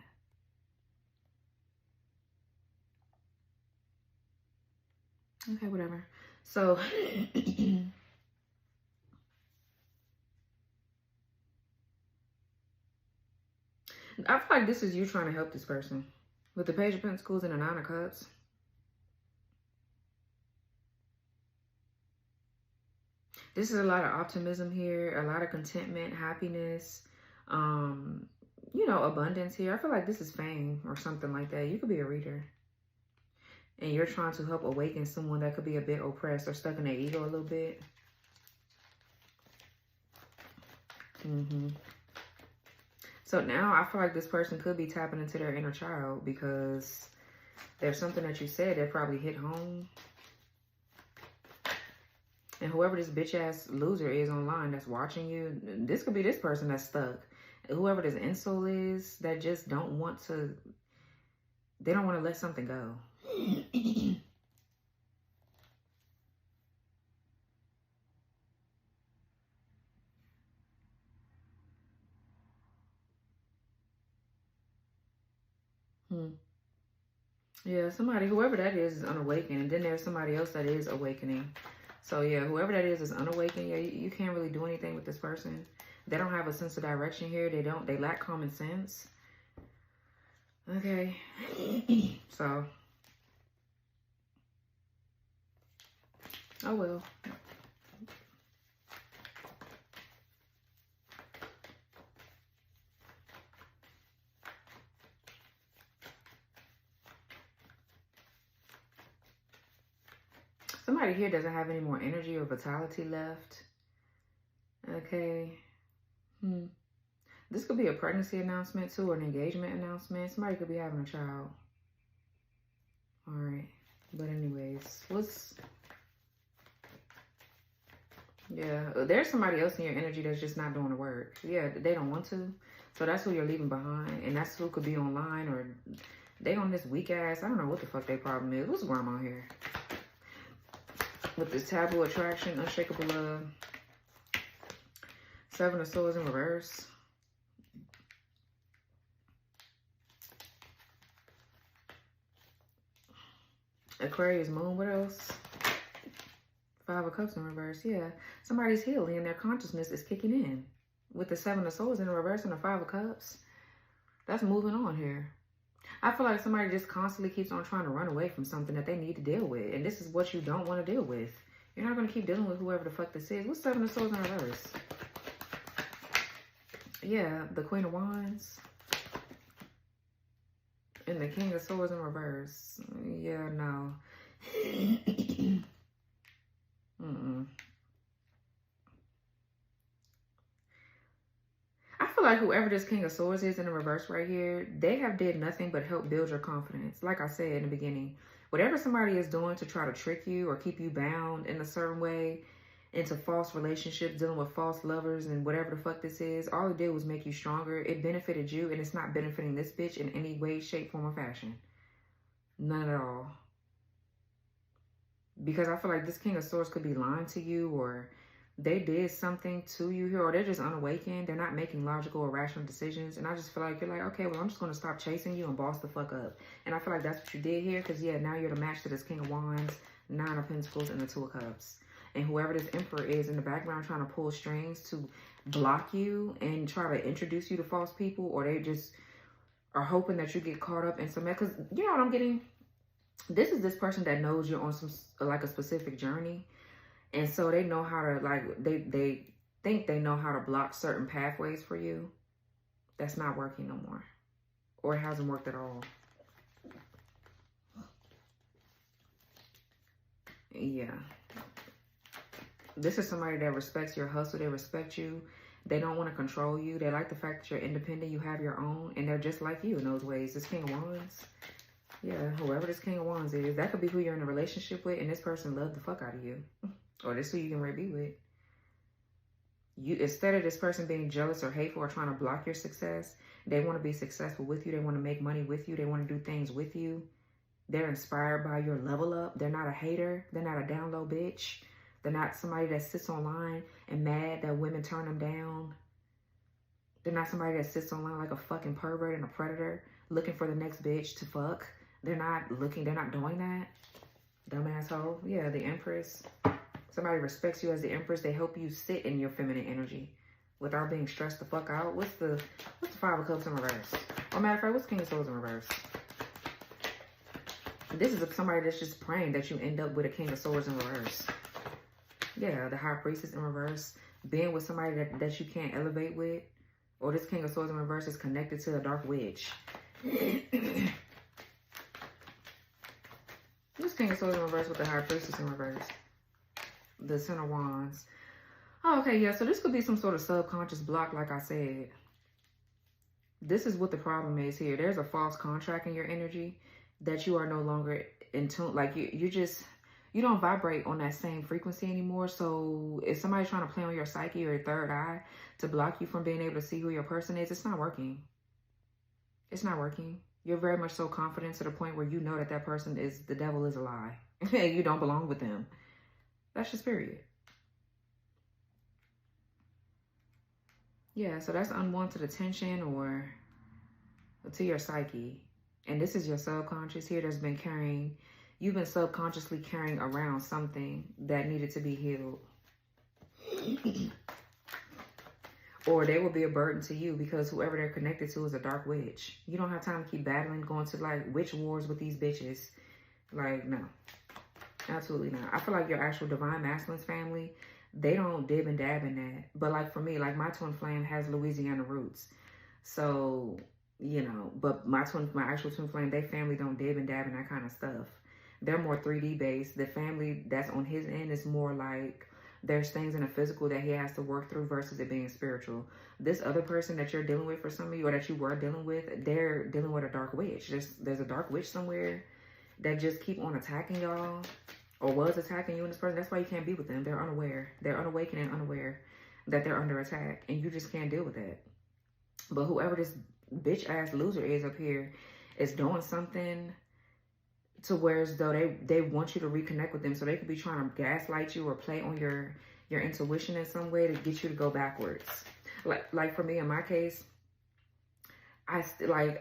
Okay, whatever. So, I feel like this is you trying to help this person. With the Page of Pentacles and the Nine of Cups. This is a lot of optimism here, a lot of contentment, happiness, you know, abundance here. I feel like this is fame or something like that. You could be a reader. And you're trying to help awaken someone that could be a bit oppressed or stuck in their ego a little bit. So now I feel like this person could be tapping into their inner child because there's something that you said that probably hit home. And whoever this bitch-ass loser is online that's watching you, this could be this person that's stuck. Whoever this insole is that just don't want to, they don't want to let something go. Yeah, somebody, whoever that is unawakened. And then there's somebody else that is awakening. So yeah, whoever that is unawakened. Yeah, you can't really do anything with this person. They don't have a sense of direction here. They lack common sense. Okay. So. Oh well. Somebody here doesn't have any more energy or vitality left. Okay. This could be a pregnancy announcement too, or an engagement announcement. Somebody could be having a child. All right. But anyways, yeah, there's somebody else in your energy that's just not doing the work. Yeah, they don't want to. So that's who you're leaving behind. And that's who could be online, or they on this weak ass. I don't know what the fuck their problem is. What's going on here? With this taboo attraction, unshakable love. Seven of Swords in reverse. Aquarius moon, what else? Five of Cups in reverse, yeah. Somebody's healing and their consciousness is kicking in. With the Seven of Swords in reverse and the Five of Cups. That's moving on here. I feel like somebody just constantly keeps on trying to run away from something that they need to deal with. And this is what you don't want to deal with. You're not going to keep dealing with whoever the fuck this is. What's Seven of Swords in reverse? Yeah, the Queen of Wands. And the King of Swords in reverse. Yeah, no. I feel like whoever this King of Swords is in the reverse right here, they have did nothing but help build your confidence. Like I said in the beginning, whatever somebody is doing to try to trick you or keep you bound in a certain way into false relationships, dealing with false lovers and whatever the fuck this is, all it did was make you stronger. It benefited you, and it's not benefiting this bitch in any way, shape, form, or fashion. None at all. Because I feel like this King of Swords could be lying to you, or they did something to you here, or they're just unawakened. They're not making logical or rational decisions. And I just feel like you're like, okay, well, I'm just going to stop chasing you and boss the fuck up. And I feel like that's what you did here. Because, yeah, now you're the match to this King of Wands, Nine of Pentacles, and the Two of Cups. And whoever this Emperor is in the background trying to pull strings to block you and try to introduce you to false people, or they just are hoping that you get caught up in some... Because, you know what I'm getting? This is this person that knows you're on some, like, a specific journey. And so they know how to, like, they think they know how to block certain pathways for you. That's not working no more. Or it hasn't worked at all. Yeah. This is somebody that respects your hustle. They respect you. They don't want to control you. They like the fact that you're independent. You have your own. And they're just like you in those ways. This King of Wands. Yeah, whoever this King of Wands is. That could be who you're in a relationship with. And this person loved the fuck out of you. Or this is who you can really be with. You, instead of this person being jealous or hateful or trying to block your success, they want to be successful with you. They want to make money with you. They want to do things with you. They're inspired by your level up. They're not a hater. They're not a down low bitch. They're not somebody that sits online and mad that women turn them down. They're not somebody that sits online like a fucking pervert and a predator looking for the next bitch to fuck. They're not looking. They're not doing that. Dumb asshole. Yeah, the Empress. Somebody respects you as the Empress. They help you sit in your feminine energy without being stressed the fuck out. What's the Five of Cups in reverse? Or matter of fact, what's King of Swords in reverse? This is somebody that's just praying that you end up with a King of Swords in reverse. Yeah, the High Priestess in reverse. Being with somebody that you can't elevate with. Or this King of Swords in reverse is connected to a Dark Witch. This King of Swords in reverse with the High Priestess in reverse. The Ten of Wands. Oh, okay, yeah, so this could be some sort of subconscious block, like I said. This is what the problem is here. There's a false contract in your energy that you are no longer in tune. Like, you don't vibrate on that same frequency anymore. So if somebody's trying to play on your psyche or your third eye to block you from being able to see who your person is, it's not working. It's not working. You're very much so confident to the point where you know that that person is, the devil is a lie. You don't belong with them. That's just period. Yeah, so that's unwanted attention or to your psyche. And this is your subconscious here that's been carrying, you've been subconsciously carrying around something that needed to be healed. Or they will be a burden to you because whoever they're connected to is a dark witch. You don't have time to keep battling, going to like witch wars with these bitches. Like, no. Absolutely not. I feel like your actual divine masculine's family, they don't dib and dab in that. But like for me, like my twin flame has Louisiana roots. So, you know, but my actual twin flame, they family don't dib and dab in that kind of stuff. They're more 3D based. The family that's on his end is more like there's things in the physical that he has to work through versus it being spiritual. This other person that you're dealing with for some of you, or that you were dealing with, they're dealing with a dark witch. There's a dark witch somewhere that just keep on attacking y'all. Or was attacking you and this person. That's why you can't be with them. They're unaware. They're unawakened and unaware that they're under attack. And you just can't deal with that. But whoever this bitch-ass loser is up here is doing something to where as though they want you to reconnect with them. So they could be trying to gaslight you or play on your intuition in some way to get you to go backwards. Like for me, in my case, I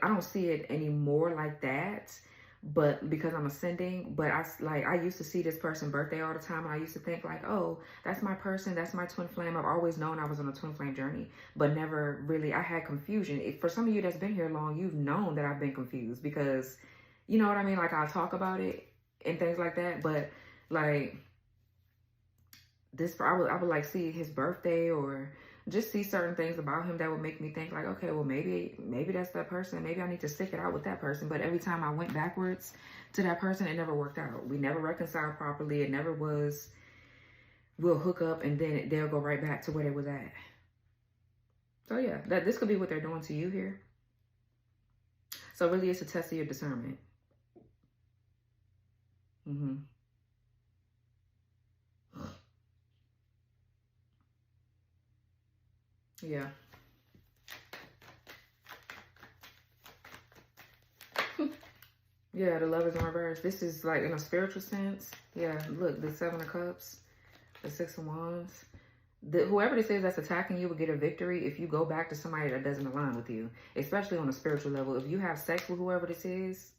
don't see it anymore like that. But because I'm ascending, but I used to see this person's birthday all the time. And I used to think like, oh, that's my person. That's my twin flame. I've always known I was on a twin flame journey, but never really, I had confusion. For some of you that's been here long, you've known that I've been confused because, you know what I mean? Like I'll talk about it and things like that. But like this, I would like see his birthday or just see certain things about him that would make me think like, okay, well, maybe that's that person. Maybe I need to stick it out with that person. But every time I went backwards to that person, it never worked out. We never reconciled properly. It never was, we'll hook up and then they'll go right back to where they was at. So yeah, this could be what they're doing to you here. So really it's a test of your discernment. Yeah. Yeah, the Lovers in reverse. This is like in a spiritual sense. Yeah, look, the Seven of Cups, the Six of Wands. Whoever this is that's attacking you will get a victory if you go back to somebody that doesn't align with you, especially on a spiritual level. If you have sex with whoever this is,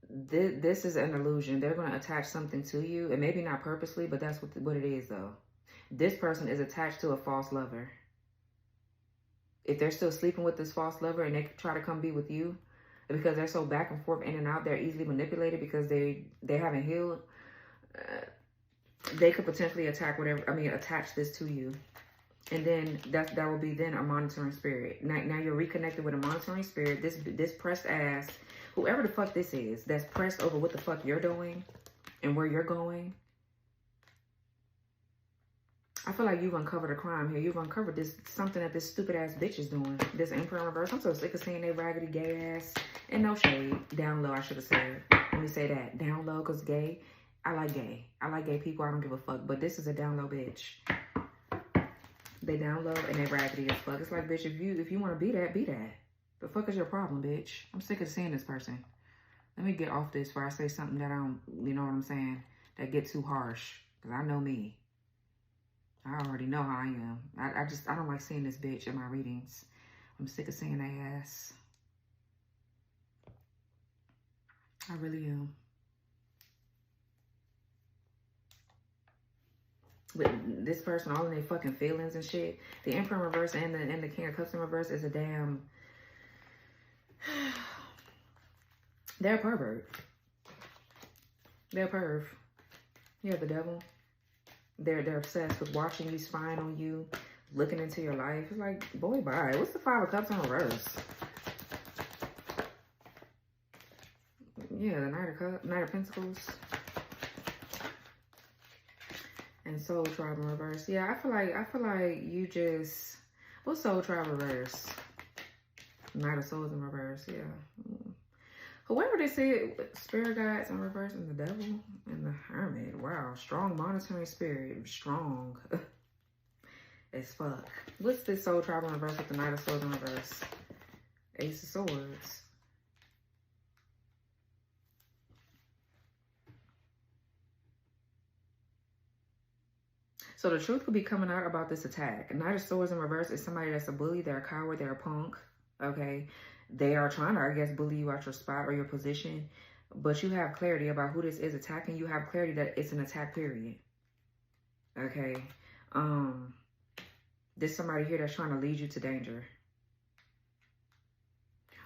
this is an illusion. They're going to attach something to you, and maybe not purposely, but that's what it is, though. This person is attached to a false lover. If they're still sleeping with this false lover and they try to come be with you, because they're so back and forth, in and out, they're easily manipulated because they haven't healed. They could potentially attach this to you. And then that will be then a monitoring spirit. Now you're reconnected with a monitoring spirit. This pressed ass, whoever the fuck this is, that's pressed over what the fuck you're doing and where you're going. I feel like you've uncovered a crime here. You've uncovered something that this stupid ass bitch is doing. This Emperor in reverse. I'm so sick of seeing they raggedy gay ass. And no shade. Down low, I should have said. Let me say that. Down low, because gay. I like gay. I like gay people. I don't give a fuck. But this is a down low bitch. They down low and they raggedy as fuck. It's like, bitch, if you want to be that, be that. The fuck is your problem, bitch? I'm sick of seeing this person. Let me get off this before I say something that I don't, you know what I'm saying, that get too harsh. Because I know me. I already know how I am. I don't like seeing this bitch in my readings. I'm sick of seeing that ass. I really am. With this person, all in their fucking feelings and shit. The Emperor in reverse and the King of Cups in reverse is a damn... They're a pervert. They're a perv. Yeah, the devil. They're obsessed with watching you, spying on you, looking into your life. It's like, boy, bye. What's the Five of Cups in reverse? Yeah, the Knight of Pentacles. And Soul Tribe in reverse. Yeah, I feel like you just... What's Soul Tribe reverse? Knight of Swords in reverse, yeah. Whoever they say, spirit guides in reverse, and the devil and the hermit. Wow, strong monitoring spirit, strong as fuck. What's this Soul Tribe in reverse with the Knight of Swords in reverse? Ace of Swords. So the truth could be coming out about this attack. Knight of Swords in reverse is somebody that's a bully, they're a coward, they're a punk, okay? They are trying to, I guess, bully you out your spot or your position. But you have clarity about who this is attacking. You have clarity that it's an attack, period. Okay? There's somebody here that's trying to lead you to danger.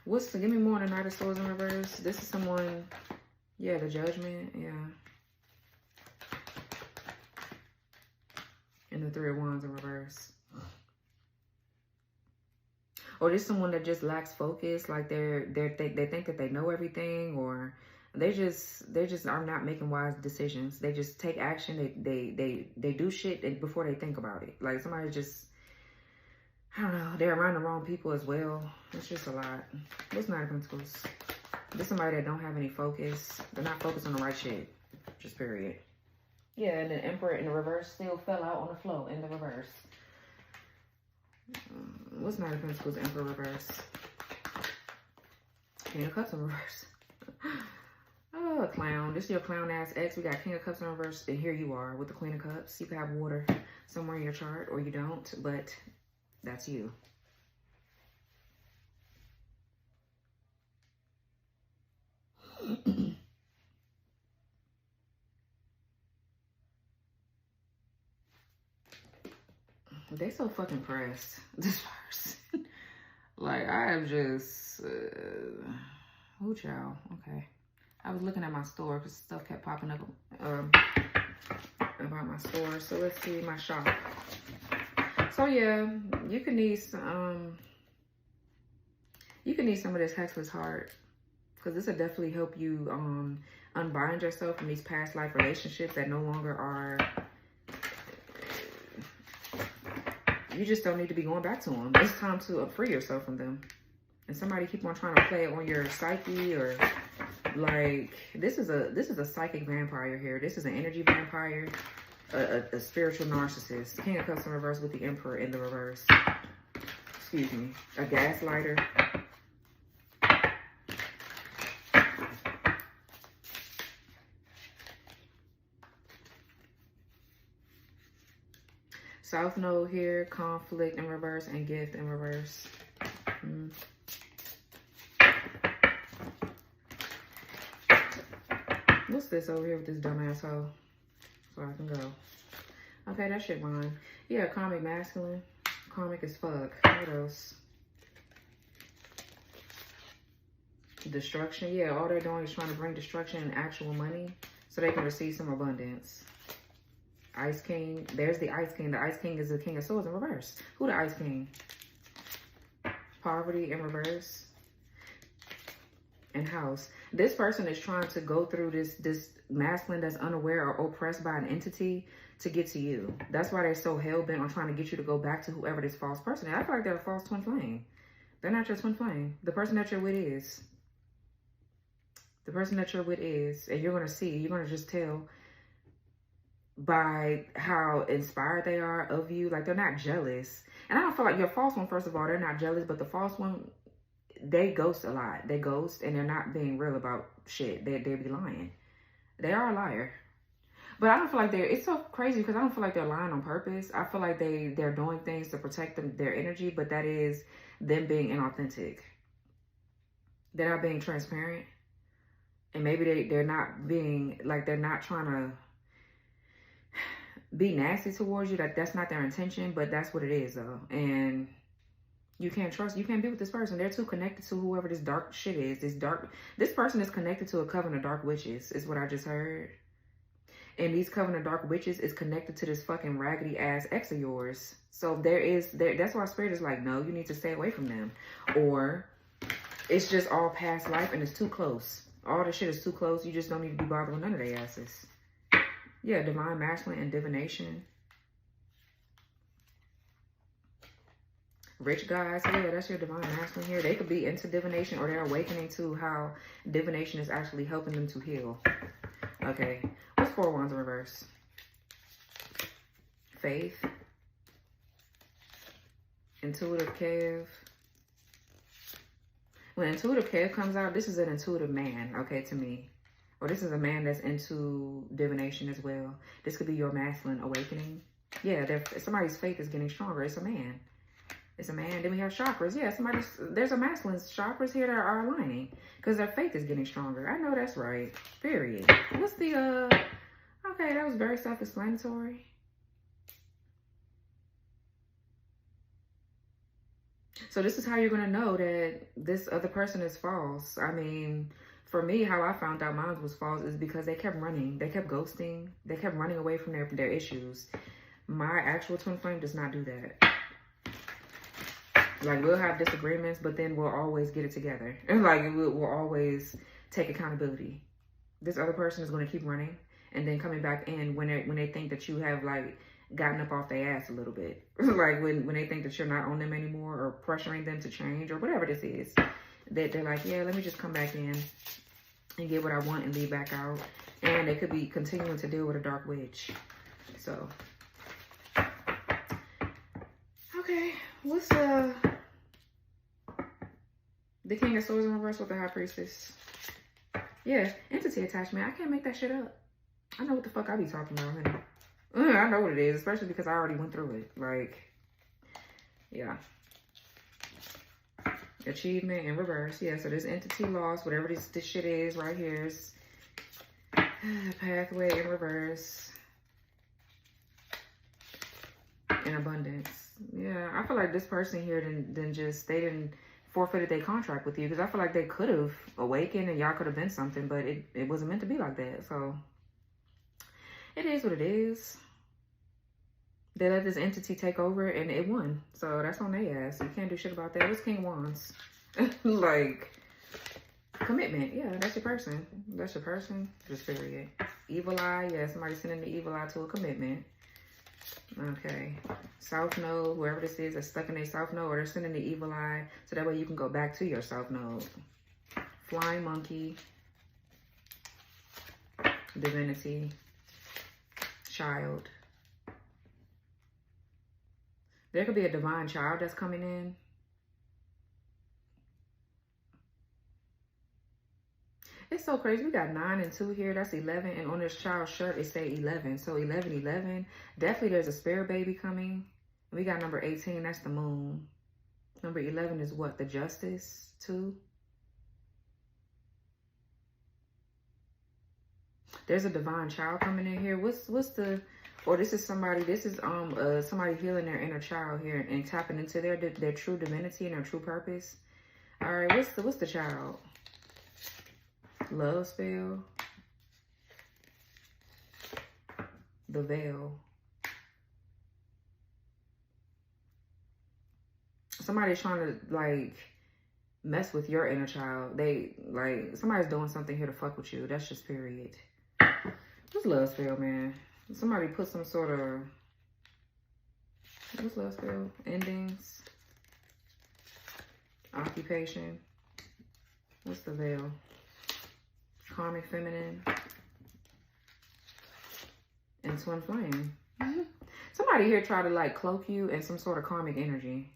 Give me more on the Knight of Swords in reverse. This is someone, yeah, the Judgment, yeah. And the Three of Wands in reverse. Or there's someone that just lacks focus, like they think that they know everything, or they just are not making wise decisions. They just take action. They do shit before they think about it. Like somebody just, I don't know, they're around the wrong people as well. It's just a lot. What's Knight of Pentacles? There's somebody that don't have any focus. They're not focused on the right shit. Just period. Yeah, and the Emperor in the reverse still fell out on the floor in the reverse. What's Knight of Pentacles, Emperor reverse? King of Cups in reverse. Oh, clown. This is your clown ass ex. We got King of Cups in reverse, and here you are with the Queen of Cups. You can have water somewhere in your chart, or you don't, but that's you. They so fucking pressed, this person. Like, I am just, oh, child, okay. I was looking at my store because stuff kept popping up about my store. So let's see my shop. So yeah, you can need some of this Hexless Heart, because this will definitely help you unbind yourself from these past life relationships that no longer are. You just don't need to be going back to them. It's time to free yourself from them. And somebody keep on trying to play on your psyche, or like this is a psychic vampire here. This is an energy vampire, a spiritual narcissist. King of Cups in reverse with the Emperor in the reverse. Excuse me. A gaslighter. South Node here, conflict in reverse, and gift in reverse. What's this over here with this dumb asshole? So I can go. Okay, that shit mine. Yeah, karmic masculine. Karmic as fuck. What else? Destruction. Yeah, all they're doing is trying to bring destruction and actual money so they can receive some abundance. Ice King. There's the Ice King. The Ice King is the King of Swords in reverse. Who the Ice King? Poverty in reverse. And house. This person is trying to go through this masculine that's unaware or oppressed by an entity to get to you. That's why they're so hell-bent on trying to get you to go back to whoever this false person is. I feel like they're a false twin flame. They're not your twin flame. The person that you're with is. The person that you're with is. And you're going to see. You're going to just tell by how inspired they are of you. Like, they're not jealous. And I don't feel like your false one, first of all, they're not jealous. But the false one, they ghost a lot. They ghost and they're not being real about shit. They be lying. They are a liar. But I don't feel like it's so crazy because I don't feel like they're lying on purpose. I feel like they're doing things to protect their energy, but that is them being inauthentic. They're not being transparent. And maybe they're not being, like, they're not trying to be nasty towards you. Like, that's not their intention, but that's what it is, though. And you can't be with this person. They're too connected to whoever this dark shit is. This person is connected to a coven of dark witches, is what I just heard. And these coven of dark witches is connected to this fucking raggedy ass ex of yours. So that's why Spirit is like, no, you need to stay away from them. Or it's just all past life and it's too close. All the shit is too close. You just don't need to be bothered with none of their asses. Yeah, divine masculine and divination. Rich guys, yeah, that's your divine masculine here. They could be into divination or they're awakening to how divination is actually helping them to heal. Okay, what's 4 wands in reverse? Faith. Intuitive Kev. When intuitive Kev comes out, this is an intuitive man, okay, to me. Or this is a man that's into divination as well. This could be your masculine awakening. Yeah, somebody's faith is getting stronger. It's a man. It's a man. Then we have chakras. Yeah, there's a masculine's chakras here that are aligning because their faith is getting stronger. I know that's right. Period. What's the, okay, that was very self-explanatory. So this is how you're going to know that this other person is false. I mean, for me, how I found out mine was false is because they kept running. They kept ghosting. They kept running away from their issues. My actual twin flame does not do that. Like, we'll have disagreements, but then we'll always get it together. And like, we'll always take accountability. This other person is going to keep running and then coming back in when they think that you have, like, gotten up off their ass a little bit. Like, when they think that you're not on them anymore or pressuring them to change or whatever this is. They're like, yeah, let me just come back in and get what I want and leave back out. And they could be continuing to deal with a dark witch. So, okay, what's the King of Swords in reverse with the High Priestess? Yeah, entity attachment. I can't make that shit up. I know what the fuck I be talking about, honey. I know what it is, especially because I already went through it. Like, yeah. Achievement in reverse. Yeah, so this entity lost, whatever this shit is right here is pathway in reverse. In abundance. Yeah, I feel like this person here they didn't forfeited their contract with you because I feel like they could have awakened and y'all could have been something, but it wasn't meant to be like that. So it is what it is. They let this entity take over and it won. So that's on their ass. You can't do shit about that. What's King of Wands? Like, commitment. Yeah, that's your person. That's your person. Just period. Evil eye. Yeah, somebody sending the evil eye to a commitment. Okay. South node. Whoever this is that's stuck in their south node, or they're sending the evil eye so that way you can go back to your south node. Flying monkey. Divinity. Child. There could be a divine child that's coming in. It's so crazy. We got 9 and 2 here. That's 11. And on this child's shirt, it say 11. So 11, 11. Definitely there's a spirit baby coming. We got number 18. That's the moon. Number 11 is what? The justice, too. There's a divine child coming in here. What's the... Or this is somebody, this is somebody healing their inner child here and tapping into their true divinity and their true purpose. All right, what's the child? Love spell. The veil. Somebody's trying to like mess with your inner child. They like somebody's doing something here to fuck with you. That's just period. What's love spell, man? Somebody put some sort of, what's love spell? Endings. Occupation. What's the veil? Karmic feminine. And twin flame. Somebody here tried to like cloak you in some sort of karmic energy.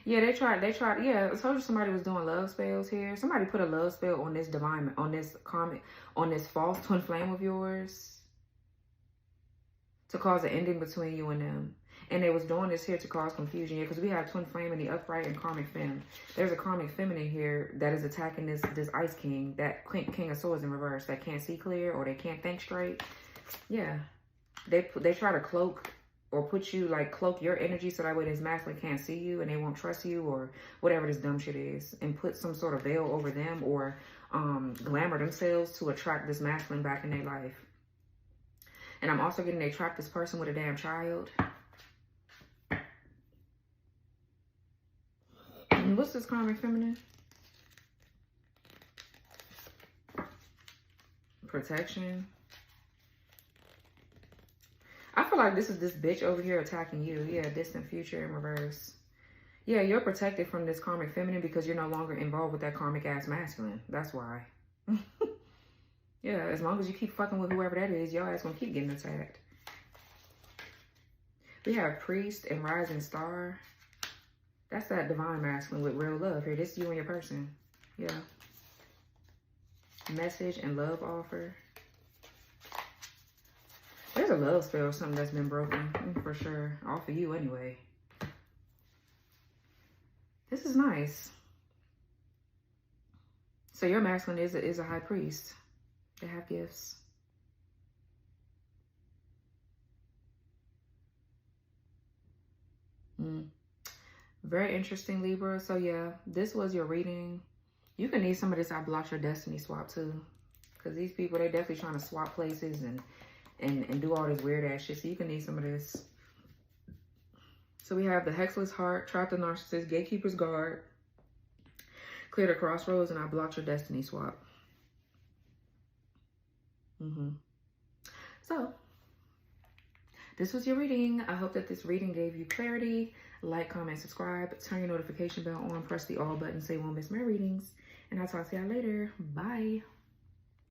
Yeah, they tried, yeah, I told you somebody was doing love spells here. Somebody put a love spell on this divine, on this karmic, on this false twin flame of yours to cause an ending between you and them. And they was doing this here to cause confusion, yeah, because we have twin flame in the upright and karmic femme. There's a karmic feminine here that is attacking this ice king, that king of swords in reverse, that can't see clear or they can't think straight. Yeah, they try to cloak or put you, like, cloak your energy so that way this masculine can't see you and they won't trust you or whatever this dumb shit is. And put some sort of veil over them or glamour themselves to attract this masculine back in their life. And I'm also getting they trap this person with a damn child. And what's this karmic feminine? Protection. I feel like this is this bitch over here attacking you. Yeah, distant future in reverse. Yeah, you're protected from this karmic feminine because you're no longer involved with that karmic ass masculine. That's why. Yeah, as long as you keep fucking with whoever that is, your ass gonna keep getting attacked. We have priest and rising star. That's that divine masculine with real love here. This is you and your person. Yeah. Message and love offer. There's a love spell or something that's been broken, for sure. All for you anyway. This is nice. So your masculine is a high priest. They have gifts. Very interesting, Libra. So yeah, this was your reading. You can need some of this I blocked your destiny swap too. Because these people, they definitely trying to swap places and do all this weird ass shit. So you can need some of this. So we have the Hexless Heart, Trap the Narcissist, Gatekeeper's Guard, Clear the Crossroads, and I blocked your destiny swap. So this was your reading. I hope that this reading gave you clarity. Like, comment, subscribe, turn your notification bell on, press the all button so you won't miss my readings. And I'll talk to y'all later. Bye.